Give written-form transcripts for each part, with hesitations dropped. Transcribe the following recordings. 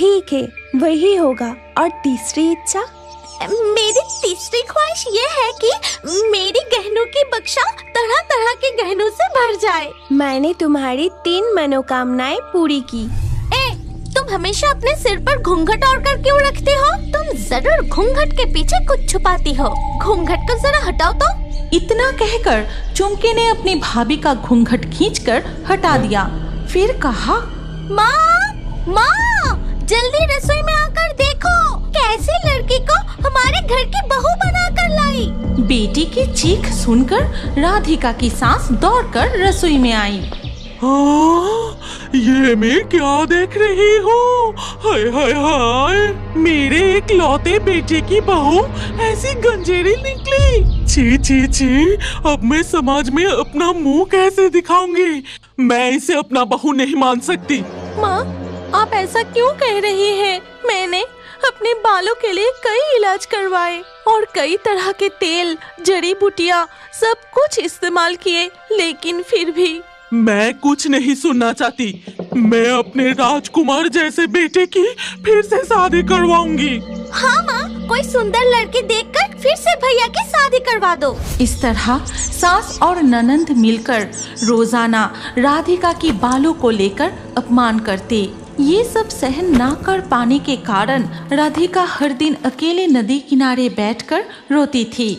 ठीक है, वही होगा। और तीसरी इच्छा? मेरी तीसरी ख्वाहिश ये है कि मेरी गहनों की बक्सा तरह तरह के गहनों से भर जाए। मैंने तुम्हारी 3 मनोकामनाएं पूरी की। तुम हमेशा अपने सिर पर घूंघट ओढ़ कर क्यों रखते हो? तुम जरूर घूंघट के पीछे कुछ छुपाती हो। घूंघट को जरा हटाओ तो। इतना कहकर चुमकी ने अपनी भाभी का घूंघट खींचकर हटा दिया। फिर कहा, माँ, जल्दी रसोई में आकर देखो, कैसी लड़की को हमारे घर की बहू बनाकर लाई। बेटी की चीख सुनकर राधिका की सास दौड़कर रसोई में आई। ये मैं क्या देख रही हूँ? हाय हाय हाय, मेरे एक लौते बेटे की बहू ऐसी गंजेरी निकली। छी छी छी, अब मैं समाज में अपना मुंह कैसे दिखाऊंगी? मैं इसे अपना बहू नहीं मान सकती। माँ, आप ऐसा क्यों कह रही हैं? मैंने अपने बालों के लिए कई इलाज करवाए और कई तरह के तेल, जड़ी बूटियाँ सब कुछ इस्तेमाल किए, लेकिन फिर भी मैं कुछ नहीं सुनना चाहती। मैं अपने राजकुमार जैसे बेटे की फिर से शादी करवाऊंगी। हाँ माँ, कोई सुंदर लड़की देखकर फिर से भैया की शादी करवा दो। इस तरह सास और ननंद मिलकर रोजाना राधिका की बालों को लेकर अपमान करते। ये सब सहन ना कर पाने के कारण राधिका हर दिन अकेले नदी किनारे बैठकर रोती थी।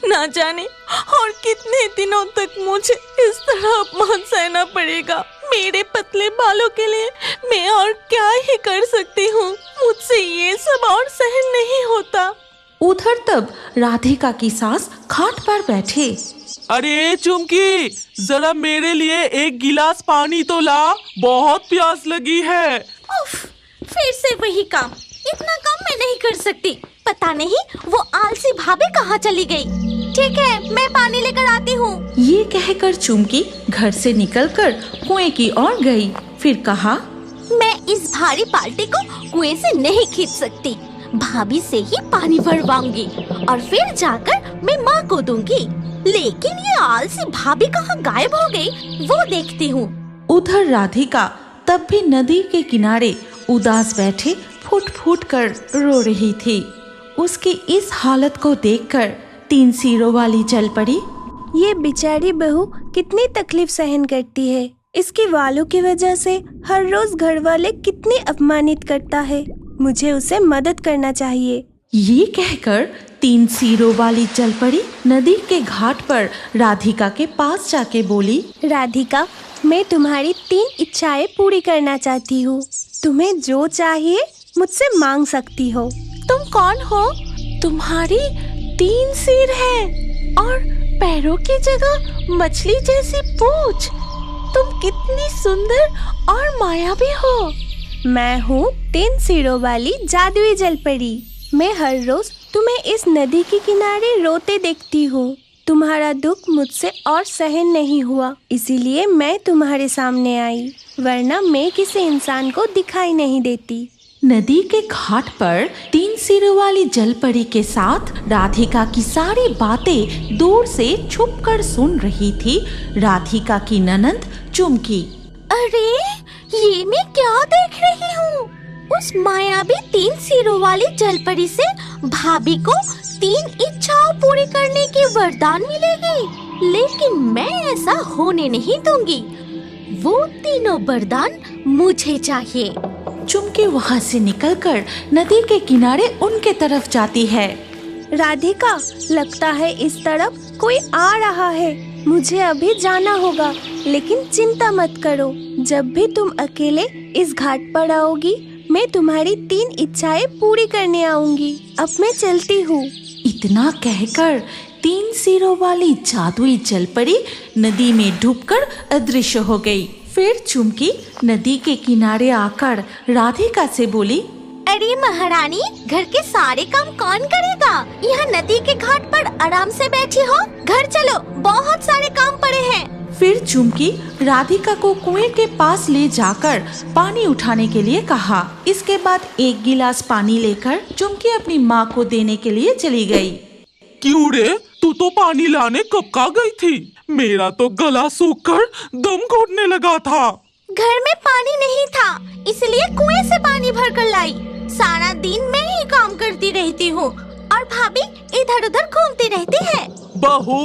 ना जाने और कितने दिनों तक मुझे इस तरह अपमान सहना पड़ेगा। मेरे पतले बालों के लिए मैं और क्या ही कर सकती हूँ। मुझसे ये सब और सहन नहीं होता। उधर तब राधिका की सास खाट पर बैठे। अरे चुमकी, जरा मेरे लिए एक गिलास पानी तो ला, बहुत प्यास लगी है। उफ, फिर से वही काम। इतना काम मैं नहीं कर सकती। पता नहीं वो आलसी भाभी कहाँ चली गई। ठीक है, मैं पानी लेकर आती हूँ। ये कहकर चुमकी घर से निकलकर कुएं की ओर गई। फिर कहा, मैं इस भारी बाल्टी को कुएं से नहीं खींच सकती। भाभी से ही पानी भरवाऊंगी और फिर जाकर मैं माँ को दूंगी। लेकिन ये आलसी भाभी कहाँ गायब हो गई, वो देखती हूँ। उधर राधिका तब भी नदी के किनारे उदास बैठे फूट फूट कर रो रही थी। उसकी इस हालत को देखकर 3 सिरों वाली चल पड़ी। ये बेचारी बहू कितनी तकलीफ सहन करती है। इसके वालों की वजह से हर रोज घर वाले कितनी अपमानित करता है। मुझे उसे मदद करना चाहिए। ये कहकर 3 सिरों वाली चल पड़ी। नदी के घाट पर राधिका के पास जाके बोली, राधिका, मैं तुम्हारी 3 इच्छाएं पूरी करना चाहती हूँ। तुम्हें जो चाहिए मुझसे मांग सकती हो। तुम कौन हो? तुम्हारी 3 सिर हैं और पैरों की जगह मछली जैसी पूंछ। तुम कितनी सुंदर और मायावी हो। मैं हूँ 3 सिरों वाली जादुई जलपरी। मैं हर रोज तुम्हें इस नदी के किनारे रोते देखती हूँ। तुम्हारा दुख मुझसे और सहन नहीं हुआ, इसीलिए मैं तुम्हारे सामने आई, वरना मैं किसी इंसान को दिखाई नहीं देती। नदी के घाट पर 3 सिरों वाली जलपरी के साथ राधिका की सारी बातें दूर से छुपकर सुन रही थी राधिका की ननंद चुमकी। अरे, ये मैं क्या देख रही हूँ? उस मायावी 3 सिरों वाली जलपरी से भाभी को 3 इच्छाओं पूरी करने की वरदान मिलेगी। लेकिन मैं ऐसा होने नहीं दूंगी। वो तीनों वरदान मुझे चाहिए। चुमकी वहाँ से निकलकर नदी के किनारे उनके तरफ जाती है। राधिका, लगता है इस तरफ कोई आ रहा है। मुझे अभी जाना होगा, लेकिन चिंता मत करो। जब भी तुम अकेले इस घाट पर आओगी, मैं तुम्हारी 3 इच्छाएं पूरी करने आऊंगी। अब मैं चलती हूँ। इतना कहकर 3 सिरों वाली जादुई जलपरी नदी में डूबकर अदृश्य हो गई। फिर चुमकी नदी के किनारे आकर राधिका से बोली, अरे महारानी, घर के सारे काम कौन करेगा? यहाँ नदी के घाट पर आराम से बैठी हो। घर चलो, बहुत सारे काम पड़े हैं। फिर चुमकी राधिका को कुएं के पास ले जाकर पानी उठाने के लिए कहा। इसके बाद 1 गिलास पानी लेकर चुमकी अपनी माँ को देने के लिए चली गई। क्यों रे, तू तो पानी लाने कब का गई थी? मेरा तो गला सूखकर दम घुटने लगा था। घर में पानी नहीं था, इसलिए कुएं से पानी भर कर लाई। सारा दिन मैं ही काम करती रहती हूँ और भाभी इधर उधर घूमती रहती है। बहू,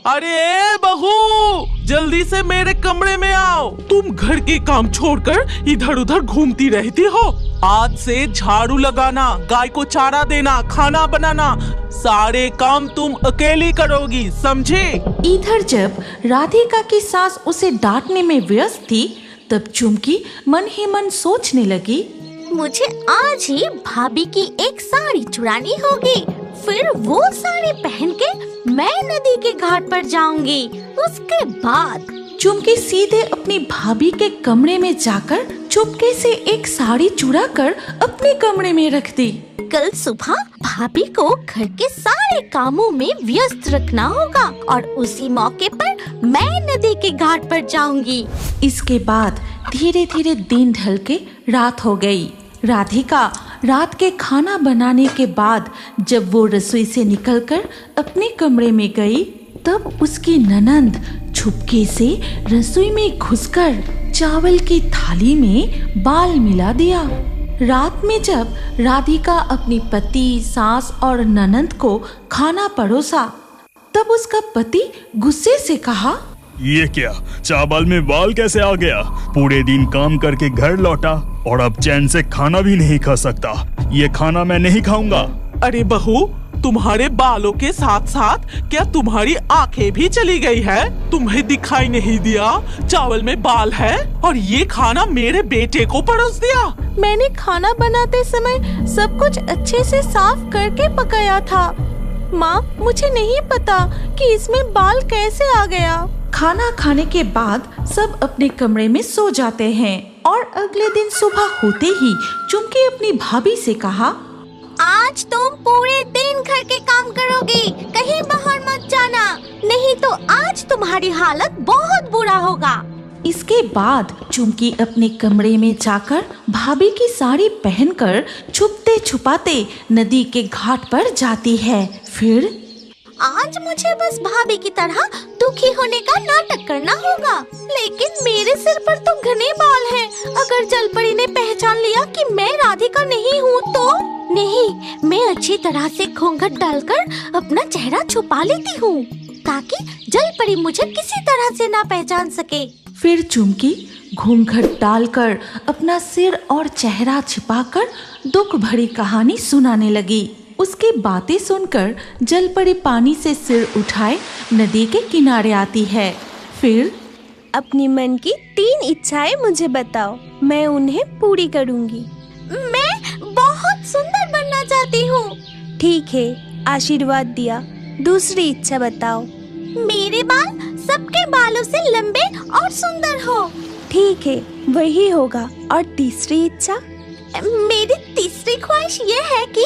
अरे बहू, जल्दी से मेरे कमरे में आओ। तुम घर के काम छोड़कर इधर उधर घूमती रहती हो। आज से झाड़ू लगाना, गाय को चारा देना, खाना बनाना, सारे काम तुम अकेली करोगी, समझे? इधर जब राधिका की सास उसे डांटने में व्यस्त थी, तब चुमकी मन ही मन सोचने लगी, मुझे आज ही भाभी की एक साड़ी चुरानी होगी, फिर वो साड़ी पहन के मैं नदी के घाट पर जाऊंगी। उसके बाद चुमकी सीधे अपनी भाभी के कमरे में जाकर चुपके से एक साड़ी चुरा कर अपने कमरे में रख दी। कल सुबह भाभी को घर के सारे कामों में व्यस्त रखना होगा और उसी मौके पर मैं नदी के घाट पर जाऊंगी। इसके बाद धीरे धीरे दिन ढल के रात हो गई। राधिका रात के खाना बनाने के बाद जब वो रसोई से निकलकर अपने कमरे में गई, तब उसकी ननंद छुपके से रसोई में घुसकर चावल की थाली में बाल मिला दिया। रात में जब राधिका अपनी पति, सास और ननंद को खाना परोसा, तब उसका पति गुस्से से कहा, ये क्या, चावल में बाल कैसे आ गया? पूरे दिन काम करके घर लौटा और अब चैन से खाना भी नहीं खा सकता। ये खाना मैं नहीं खाऊंगा। अरे बहू, तुम्हारे बालों के साथ साथ क्या तुम्हारी आंखें भी चली गई है? तुम्हें दिखाई नहीं दिया चावल में बाल है और ये खाना मेरे बेटे को परोस दिया? मैंने खाना बनाते समय सब कुछ अच्छे से साफ करके पकाया था। माँ, मुझे नहीं पता कि इसमें बाल कैसे आ गया। खाना खाने के बाद सब अपने कमरे में सो जाते हैं और अगले दिन सुबह होते ही चुमकी अपनी भाभी से कहा, आज तुम पूरे दिन घर के काम करोगी, कहीं बाहर मत जाना, नहीं तो आज तुम्हारी हालत बहुत बुरा होगा। इसके बाद चुमकी अपने कमरे में जाकर भाभी की साड़ी पहनकर छुपते छुपाते नदी के घाट पर जाती है। फिर आज मुझे बस भाभी की तरह दुखी होने का नाटक करना होगा, लेकिन मेरे सिर पर तो घने बाल हैं। अगर जलपरी ने पहचान लिया कि मैं राधिका नहीं हूँ तो? नहीं, मैं अच्छी तरह से घूंघट डालकर अपना चेहरा छुपा लेती हूँ ताकि जलपरी मुझे किसी तरह से ना पहचान सके। फिर चुमकी घूंघट डालकर अपना सिर और चेहरा छिपाकर दुख भरी कहानी सुनाने लगी। उसकी बातें सुनकर जलपरी पानी से सिर उठाए नदी के किनारे आती है। फिर अपनी मन की 3 इच्छाएं मुझे बताओ, मैं उन्हें पूरी करूंगी। मैं बहुत सुंदर बनना चाहती हूँ। ठीक है, आशीर्वाद दिया। दूसरी इच्छा बताओ। मेरे बाल सबके बालों से लंबे और सुंदर हो। ठीक है, वही होगा। और तीसरी इच्छा? मेरी तीसरी ख्वाहिश ये है कि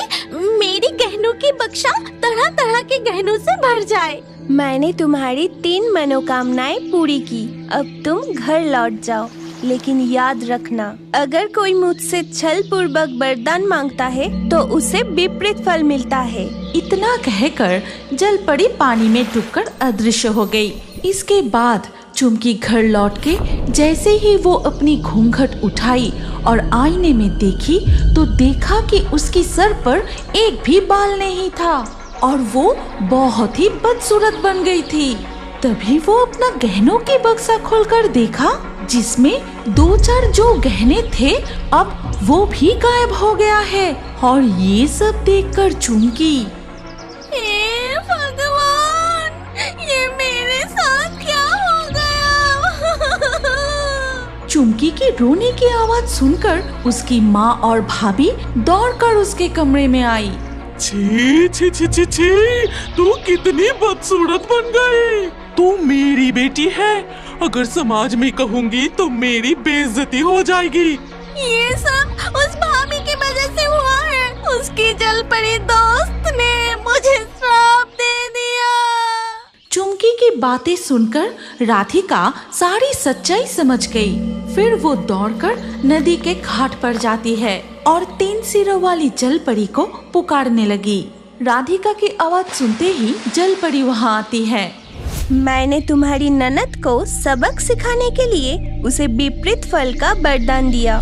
मेरी गहनों की बक्सा तरह तरह के गहनों से भर जाए। मैंने तुम्हारी 3 मनोकामनाएं पूरी की, अब तुम घर लौट जाओ। लेकिन याद रखना, अगर कोई मुझसे छल पूर्वक वरदान मांगता है तो उसे विपरीत फल मिलता है। इतना कहकर जलपरी पानी में डूबकर अदृश्य हो गई। इसके बाद चुमकी घर लौट के जैसे ही वो अपनी घूंघट उठाई और आईने में देखी तो देखा कि उसकी सर पर एक भी बाल नहीं था और वो बहुत ही बदसूरत बन गई थी। तभी वो अपना गहनों की बक्सा खोलकर देखा, जिसमें 2-4 जो गहने थे अब वो भी गायब हो गया है। और ये सब देखकर चुमकी, हे भगवान, ये मेरे साथ क्या हो गया? चुमकी की रोने की आवाज सुनकर उसकी माँ और भाभी दौड़कर उसके कमरे में आई। छी छी छी छी छी, तू कितनी बदसूरत बन गई। तू मेरी बेटी है, अगर समाज में कहूँगी तो मेरी बेइज्जती हो जाएगी। ये सब उस भाभी की वजह से हुआ है। उसकी जलपरी दोस्त ने मुझे श्राप दे दिया। चुमकी की बातें सुनकर राधिका सारी सच्चाई समझ गई। फिर वो दौड़कर नदी के घाट पर जाती है और 3 सिरों वाली जलपरी को पुकारने लगी। राधिका की आवाज सुनते ही जलपरी वहाँ आती है। मैंने तुम्हारी ननद को सबक सिखाने के लिए उसे विपरीत फल का वरदान दिया।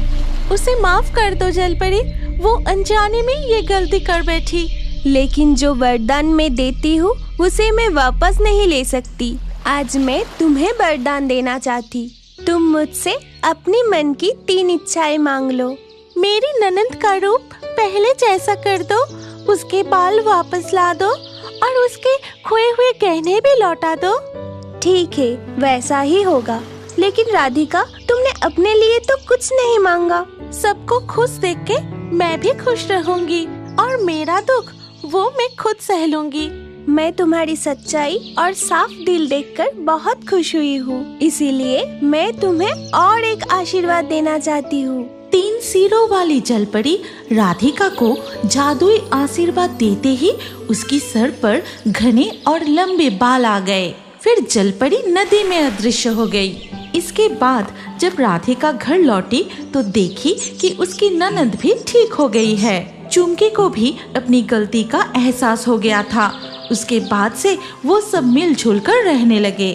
उसे माफ कर दो जलपरी, वो अनजाने में ये गलती कर बैठी। लेकिन जो वरदान मैं देती हूँ उसे मैं वापस नहीं ले सकती। आज मैं तुम्हें वरदान देना चाहती। तुम मुझसे अपनी मन की 3 इच्छाएं मांग लो। मेरी ननद का रूप पहले जैसा कर दो, उसके बाल वापस ला दो और उसके खोए हुए गहने भी लौटा दो। ठीक है, वैसा ही होगा। लेकिन राधिका, तुमने अपने लिए तो कुछ नहीं मांगा। सबको खुश देख के मैं भी खुश रहूंगी और मेरा दुख वो मैं खुद सह लूंगी। मैं तुम्हारी सच्चाई और साफ दिल देखकर बहुत खुश हुई हूँ, इसीलिए मैं तुम्हें और एक आशीर्वाद देना चाहती हूँ। 3 सिरों वाली जलपरी राधिका को जादुई आशीर्वाद देते ही उसकी सर पर घने और लंबे बाल आ गए। फिर जलपरी नदी में अदृश्य हो गई। इसके बाद जब राधिका घर लौटी तो देखी कि उसकी ननद भी ठीक हो गई है। चुमकी को भी अपनी गलती का एहसास हो गया था। उसके बाद से वो सब मिलजुल कर रहने लगे।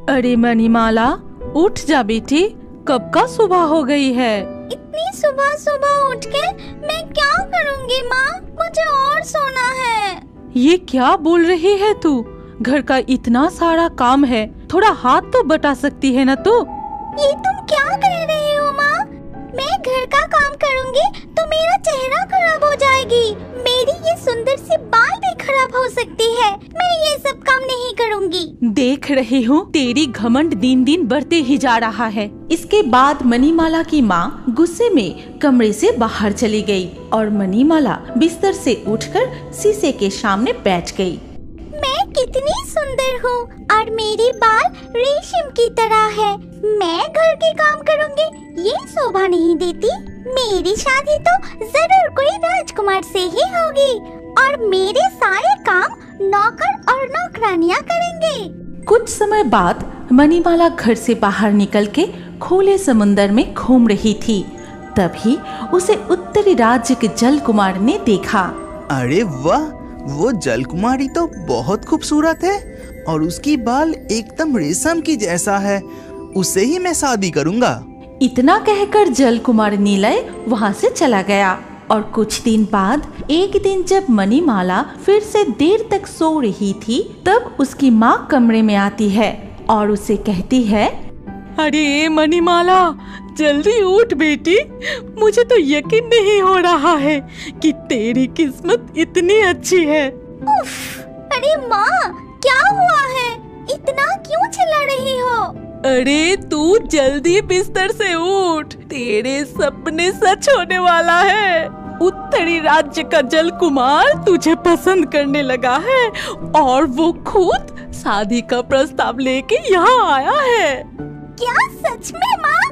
अरे मणिमाला, उठ जा बेटी, कब का सुबह हो गई है। इतनी सुबह सुबह उठ के मैं क्या करूँगी माँ? मुझे और सोना है। ये क्या बोल रही है तू? घर का इतना सारा काम है, थोड़ा हाथ तो बटा सकती है ना तू? ये तुम क्या कह रही हो माँ? मैं घर का काम करूँगी तो मेरा चेहरा खराब हो जाएगी। मेरी ये सुंदर सी बाल भी खराब हो सकती है। मैं ये सब काम नहीं करूँगी। देख रही हूँ तेरी घमंड दिन दिन बढ़ते ही जा रहा है। इसके बाद मणिमाला की माँ गुस्से में कमरे से बाहर चली गई और मणिमाला बिस्तर से उठकर शीशे के सामने बैठ गई। मैं कितनी सुंदर हूँ और मेरी बाल रेशम की तरह है। मैं घर के काम करूँगी, ये शोभा नहीं देती। मेरी शादी तो जरूर कोई राजकुमार से ही होगी और मेरे सारे काम नौकर और नौकरानियाँ करेंगे। कुछ समय बाद मणिमाला घर से बाहर निकल के खुले समुंदर में घूम रही थी। तभी उसे उत्तरी राज्य के जल कुमार ने देखा। अरे वाह, वो जल कुमारी तो बहुत खूबसूरत है और उसकी बाल एकदम रेशम की जैसा है। उससे ही मैं शादी करूँगा। इतना कहकर जल कुमार नीलय वहाँ से चला गया। और कुछ दिन बाद एक दिन जब मणिमाला फिर से देर तक सो रही थी, तब उसकी माँ कमरे में आती है और उसे कहती है, अरे मणिमाला, जल्दी उठ बेटी, मुझे तो यकीन नहीं हो रहा है कि तेरी किस्मत इतनी अच्छी है। उफ, अरे माँ, क्या हुआ है? इतना क्यों चिल्ला रही हो? अरे तू जल्दी बिस्तर से उठ, तेरे सपने सच होने वाला है। उत्तरी राज्य का जल कुमार तुझे पसंद करने लगा है और वो खुद शादी का प्रस्ताव लेके यहाँ आया है। क्या सच में माँ?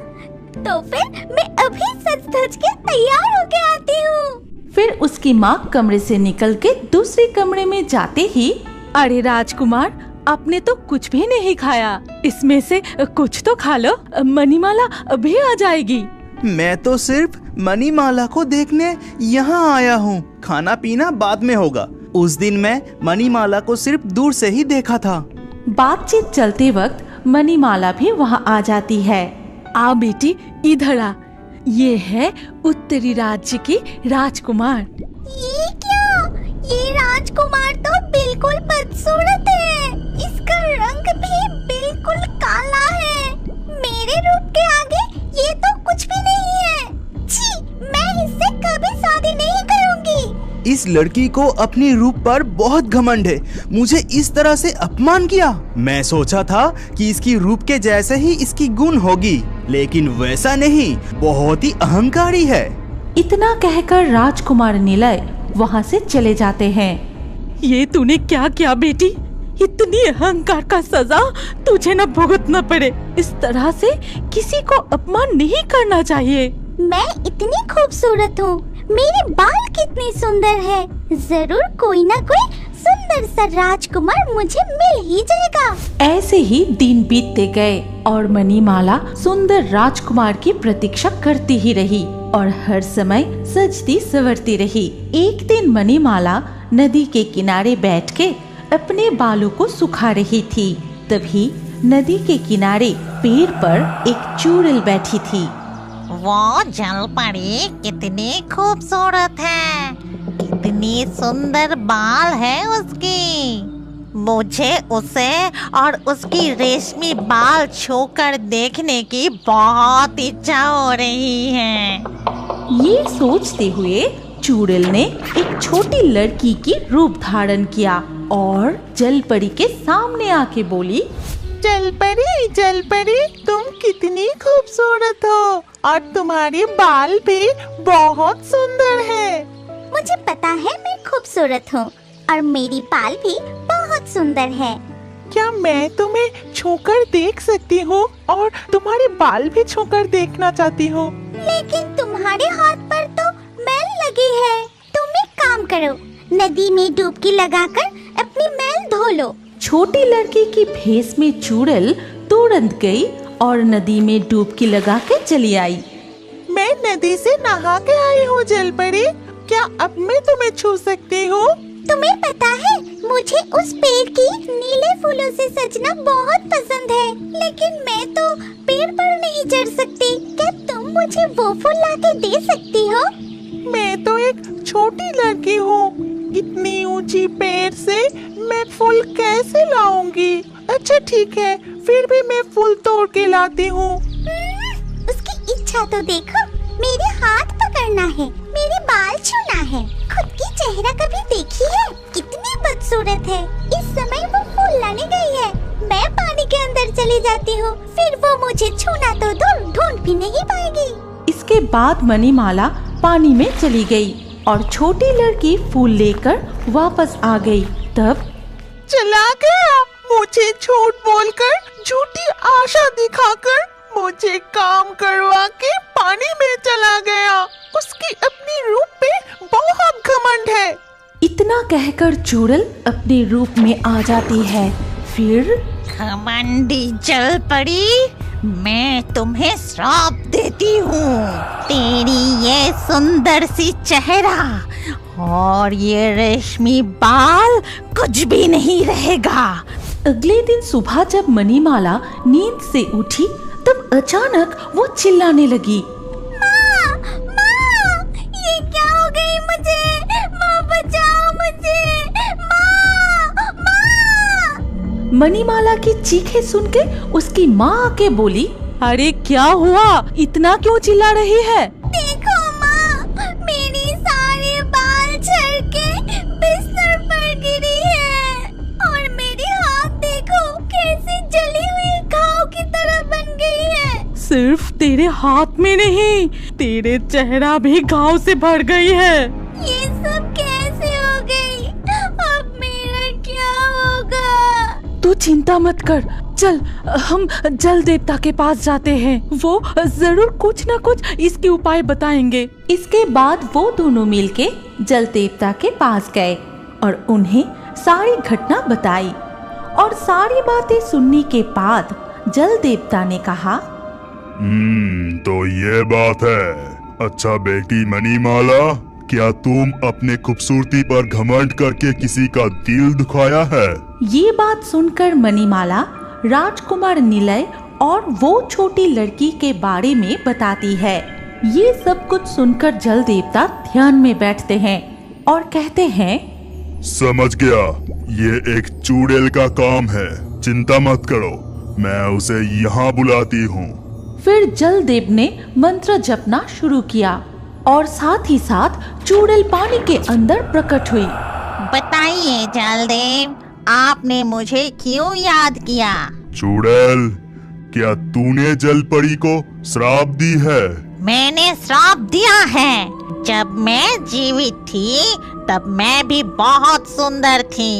तो फिर मैं अभी सच धज के तैयार होके आती हूँ। फिर उसकी माँ कमरे से निकल के दूसरे कमरे में जाते ही, अरे राजकुमार, आपने तो कुछ भी नहीं खाया, इसमें से कुछ तो खा लो, मणिमाला अभी आ जाएगी। मैं तो सिर्फ मणिमाला को देखने यहाँ आया हूँ, खाना पीना बाद में होगा। उस दिन मैं मणिमाला को सिर्फ दूर से ही देखा था। बातचीत चलते वक्त मणिमाला भी वहाँ आ जाती है। आ बेटी, इधर आ, ये है उत्तरी राज्य की राजकुमार। ये क्या? ये राजकुमार तो बिल्कुल बदसूरत है। इसका रंग भी बिल्कुल काला है। मेरे रूप के आगे ये तो कुछ भी नहीं है। छी, मैं इससे कभी शादी नहीं करूंगी। इस लड़की को अपनी रूप पर बहुत घमंड है। मुझे इस तरह से अपमान किया। मैं सोचा था कि इसकी रूप के जैसे ही इसकी गुण होगी, लेकिन वैसा नहीं, बहुत ही अहंकारी है। इतना कहकर राजकुमार नीलय वहाँ से चले जाते हैं। ये तूने क्या किया बेटी? इतनी अहंकार का सजा तुझे न भुगतना पड़े। इस तरह से किसी को अपमान नहीं करना चाहिए। मैं इतनी खूबसूरत हूँ, मेरे बाल कितने सुंदर है। जरूर कोई ना कोई सुंदर सा राजकुमार मुझे मिल ही जाएगा। ऐसे ही दिन बीतते गए और मणिमाला सुंदर राजकुमार की प्रतीक्षा करती ही रही और हर समय सजती संवरती रही। एक दिन मणिमाला नदी के किनारे बैठ के अपने बालों को सुखा रही थी। तभी नदी के किनारे पेड़ पर एक चुड़ैल बैठी थी। वो जलपरी कितनी खूबसूरत है, कितनी सुंदर बाल है उसकी। मुझे उसे और उसकी रेशमी बाल छूकर देखने की बहुत इच्छा हो रही है। ये सोचते हुए चुड़ैल ने एक छोटी लड़की की रूप धारण किया और जलपरी के सामने आके बोली, जलपरी जलपरी, तुम कितनी खूबसूरत हो और तुम्हारे बाल भी बहुत सुंदर है। मुझे पता है मैं खूबसूरत हूँ और मेरी बाल भी बहुत सुंदर है। क्या मैं तुम्हें छूकर देख सकती हूँ और तुम्हारे बाल भी छूकर देखना चाहती हूँ? लेकिन तुम्हारे हाथ पर तो मैल लगी है। तुम एक काम करो, नदी में डुबकी लगाकर अपनी मैल धो लो। छोटी लड़की की भेष में चुड़ैल तुरंत गई और नदी में डुबकी लगा के चली आई। मैं नदी से नहा के आई हूँ जलपरी, क्या अब मैं तुम्हें छू सकती हूँ? तुम्हें पता है मुझे उस पेड़ की नीले फूलों से सजना बहुत पसंद है, लेकिन मैं तो पेड़ पर नहीं चढ़ सकती। क्या तुम मुझे वो फूल लाके दे सकती हो? मैं तो एक छोटी लड़की हूँ, इतनी ऊंची पेड़ से मैं फूल कैसे लाऊंगी? अच्छा ठीक है, फिर भी मैं फूल तोड़ के लाती हूँ। उसकी इच्छा तो देखो, मेरे हाथ पकड़ना है, मेरे बाल छूना है। खुद की चेहरा कभी देखी है? कितनी बदसूरत है। इस समय वो फूल लाने गई है, मैं पानी के अंदर चली जाती हूँ, फिर वो मुझे छूना तो दूर ढूंढ भी नहीं पाएगी। इसके बाद मणिमाला पानी में चली गई और छोटी लड़की फूल लेकर वापस आ गई। तब चला गया, मुझे झूठ बोलकर, झूठी आशा दिखाकर मुझे काम करवा के पानी में चला गया। उसकी अपनी रूप पे बहुत घमंड है। इतना कहकर चुड़ैल अपने रूप में आ जाती है। फिर घमंडी जलपरी, मैं तुम्हें श्राप देती हूँ। तेरी ये सुंदर सी चेहरा और ये रेशमी बाल कुछ भी नहीं रहेगा। अगले दिन सुबह जब मणिमाला नींद से उठी तब अचानक वो चिल्लाने लगी, माँ, माँ, ये क्या हो गई मुझे? माँ बचाओ मुझे, माँ, माँ। मणिमाला की चीखें सुन के उसकी माँ आके बोली, अरे क्या हुआ, इतना क्यों चिल्ला रही है? देखो माँ, मेरी सारे बाल झड़ के बिस्तर पर गिरी है और मेरे हाथ देखो कैसी जली हुई घाव की तरह बन गई है। सिर्फ तेरे हाथ में नहीं, तेरे चेहरा भी घाव से भर गई है। ये सब कैसे हो गई? अब मेरा क्या होगा? तू चिंता मत कर, चल हम जल देवता के पास जाते हैं, वो जरूर कुछ न कुछ इसके उपाय बताएंगे। इसके बाद वो दोनों मिलके जल देवता के पास गए और उन्हें सारी घटना बताई। और सारी बातें सुनने के बाद जल देवता ने कहा, तो ये बात है। अच्छा बेटी मणिमाला, क्या तुम अपने खूबसूरती पर घमंड करके किसी का दिल दुखाया है? ये बात सुनकर मणिमाला राजकुमार निलय और वो छोटी लड़की के बारे में बताती है। ये सब कुछ सुनकर जल देवता ध्यान में बैठते हैं और कहते हैं, समझ गया, ये एक चुड़ैल का काम है, चिंता मत करो, मैं उसे यहाँ बुलाती हूँ। फिर जलदेव ने मंत्र जपना शुरू किया और साथ ही साथ चुड़ैल पानी के अंदर प्रकट हुई। बताइए जलदेव, आपने मुझे क्यों याद किया? चुड़ैल, क्या तूने जलपरी को श्राप दी है? मैंने श्राप दिया है। जब मैं जीवित थी तब मैं भी बहुत सुंदर थी।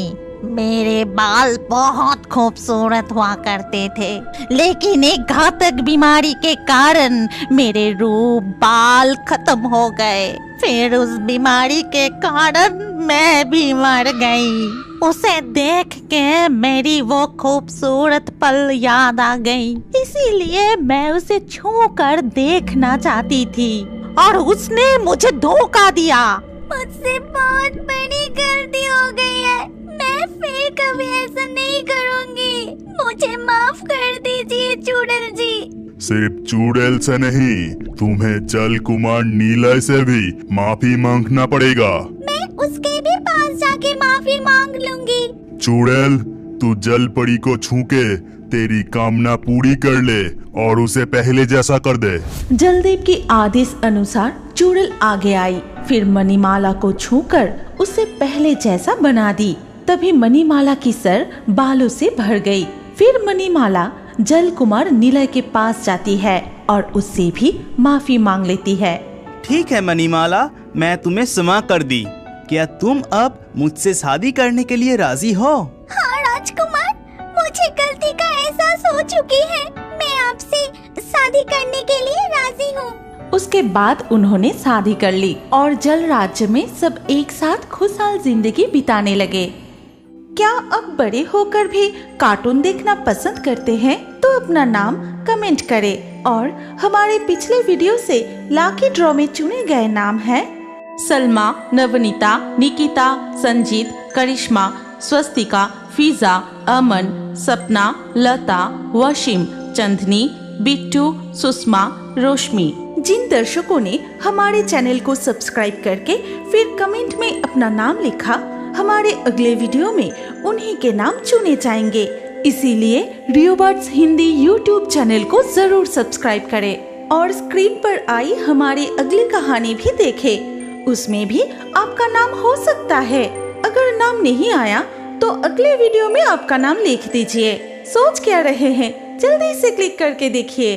मेरे बाल बहुत खूबसूरत हुआ करते थे, लेकिन एक घातक बीमारी के कारण मेरे रूप बाल खत्म हो गए। फिर उस बीमारी के कारण मैं भी मर गई। उसे देख के मेरी वो खूबसूरत पल याद आ गई, इसीलिए मैं उसे छू कर देखना चाहती थी और उसने मुझे धोखा दिया। मुझसे बहुत बड़ी गलती हो गई है, मैं फिर कभी ऐसा नहीं करूँगी। मुझे माफ कर दीजिए चुड़ैल जी। सिर्फ चुड़ैल से नहीं, तुम्हें जल कुमार नीलय से भी माफी मांगना पड़ेगा। मैं उसके भी पास जाके माफी मांग लूंगी। चुड़ैल, तू जल परी को छू के तेरी कामना पूरी कर ले और उसे पहले जैसा कर दे। जलदेव के आदेश अनुसार चुड़ैल आगे आई, फिर मणिमाला को छूकर उसे पहले जैसा बना दी। तभी मणिमाला की सर बालों से भर गई। फिर मणिमाला जल कुमार नीलय के पास जाती है और उससे भी माफी मांग लेती है। ठीक है मणिमाला, मैं तुम्हें क्षमा कर दी। क्या तुम अब मुझसे शादी करने के लिए राजी हो? हाँ राजकुमार, मुझे गलती का एहसास हो चुकी है। मैं आपसे शादी करने के लिए राजी हूँ। उसके बाद उन्होंने शादी कर ली और जल राज्य में सब एक साथ खुशहाल जिंदगी बिताने लगे। क्या अब बड़े होकर भी कार्टून देखना पसंद करते हैं? तो अपना नाम कमेंट करें और हमारे पिछले वीडियो से लकी ड्रॉ में चुने गए नाम हैं सलमा, नवनीता, निकिता, संजीत, करिश्मा, स्वस्तिका, फिजा, अमन, सपना, लता, वशिम, चंदनी, बिट्टू, सुषमा, रोशमी। जिन दर्शकों ने हमारे चैनल को सब्सक्राइब करके फिर कमेंट में अपना नाम लिखा, हमारे अगले वीडियो में उन्हीं के नाम चुने जाएंगे। इसीलिए रियोबर्ड्स हिंदी यूट्यूब चैनल को जरूर सब्सक्राइब करें और स्क्रीन पर आई हमारी अगली कहानी भी देखें। उसमें भी आपका नाम हो सकता है। अगर नाम नहीं आया तो अगले वीडियो में आपका नाम लिख दीजिए। सोच क्या रहे हैं? जल्दी से क्लिक करके देखिए।